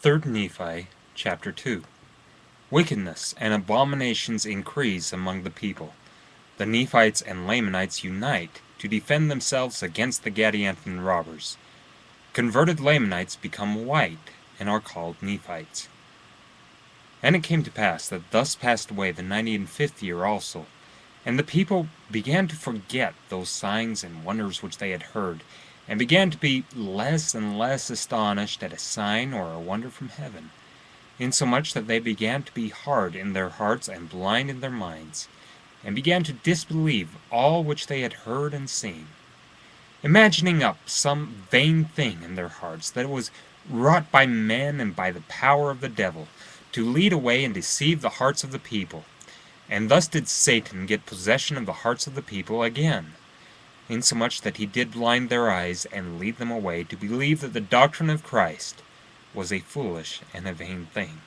3 Nephi chapter 2. Wickedness and abominations increase among the people. The Nephites and Lamanites unite to defend themselves against the Gadianton robbers. Converted Lamanites become white and are called Nephites. And it came to pass that thus passed away the 95th year also, and the people began to forget those signs and wonders which they had heard, and began to be less and less astonished at a sign or a wonder from heaven, insomuch that they began to be hard in their hearts and blind in their minds, and began to disbelieve all which they had heard and seen, imagining up some vain thing in their hearts that was wrought by men and by the power of the devil, to lead away and deceive the hearts of the people. And thus did Satan get possession of the hearts of the people again, insomuch that he did blind their eyes and lead them away to believe that the doctrine of Christ was a foolish and a vain thing.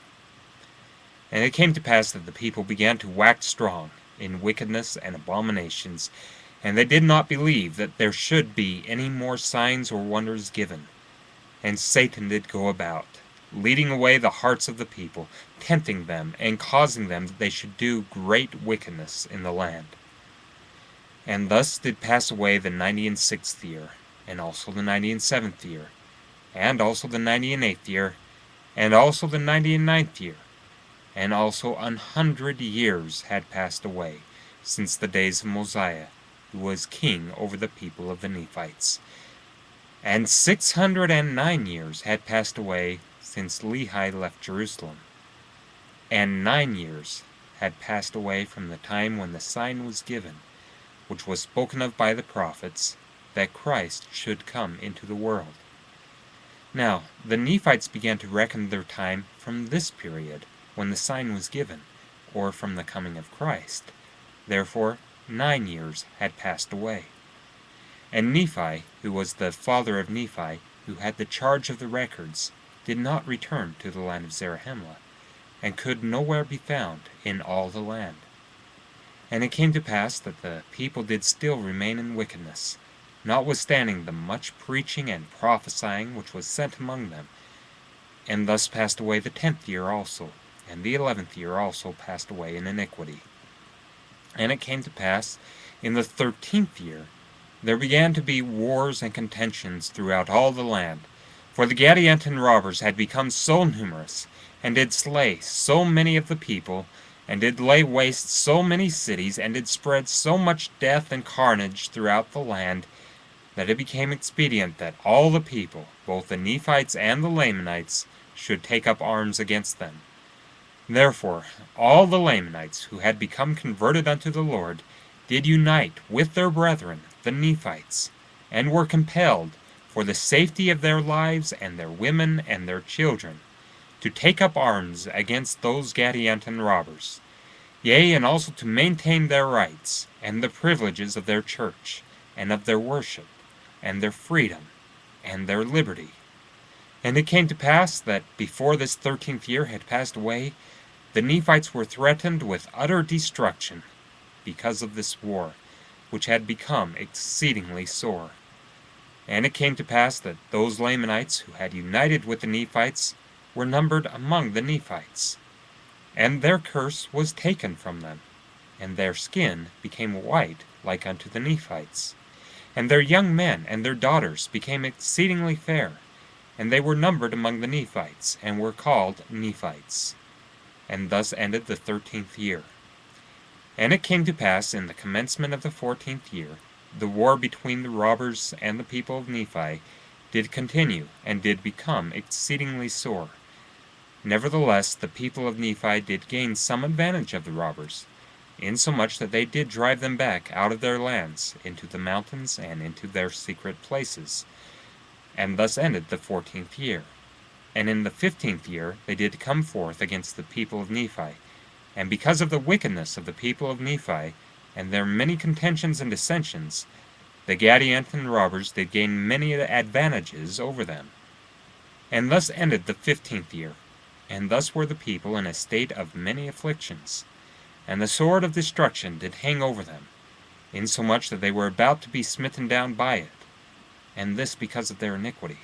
And it came to pass that the people began to wax strong in wickedness and abominations, and they did not believe that there should be any more signs or wonders given. And Satan did go about, leading away the hearts of the people, tempting them, and causing them that they should do great wickedness in the land. And thus did pass away the 96th year, and also the 97th year, and also the 98th year, and also the 99th year, and also 100 years had passed away since the days of Mosiah, who was king over the people of the Nephites. And 609 years had passed away since Lehi left Jerusalem, and 9 years had passed away from the time when the sign was given, which was spoken of by the prophets, that Christ should come into the world. Now the Nephites began to reckon their time from this period, when the sign was given, or from the coming of Christ. Therefore 9 years had passed away. And Nephi, who was the father of Nephi, who had the charge of the records, did not return to the land of Zarahemla, and could nowhere be found in all the land. And it came to pass that the people did still remain in wickedness, notwithstanding the much preaching and prophesying which was sent among them. And thus passed away the 10th year also, and the 11th year also passed away in iniquity. And it came to pass in the 13th year, there began to be wars and contentions throughout all the land, for the Gadianton robbers had become so numerous, and did slay so many of the people, and did lay waste so many cities, and did spread so much death and carnage throughout the land, that it became expedient that all the people, both the Nephites and the Lamanites, should take up arms against them. Therefore all the Lamanites who had become converted unto the Lord did unite with their brethren, the Nephites, and were compelled, for the safety of their lives and their women and their children, to take up arms against those Gadianton robbers, yea, and also to maintain their rights, and the privileges of their church, and of their worship, and their freedom, and their liberty. And it came to pass that before this 13th year had passed away, the Nephites were threatened with utter destruction, because of this war, which had become exceedingly sore. And it came to pass that those Lamanites who had united with the Nephites were numbered among the Nephites, and their curse was taken from them, and their skin became white like unto the Nephites, and their young men and their daughters became exceedingly fair, and they were numbered among the Nephites, and were called Nephites. And thus ended the 13th year. And it came to pass in the commencement of the 14th year, the war between the robbers and the people of Nephi did continue, and did become exceedingly sore. Nevertheless the people of Nephi did gain some advantage of the robbers, insomuch that they did drive them back out of their lands into the mountains and into their secret places. And thus ended the 14th year. And in the 15th year they did come forth against the people of Nephi, and because of the wickedness of the people of Nephi, and their many contentions and dissensions, the Gadianton robbers did gain many advantages over them. And thus ended the 15th year, and thus were the people in a state of many afflictions, and the sword of destruction did hang over them, insomuch that they were about to be smitten down by it, and this because of their iniquity.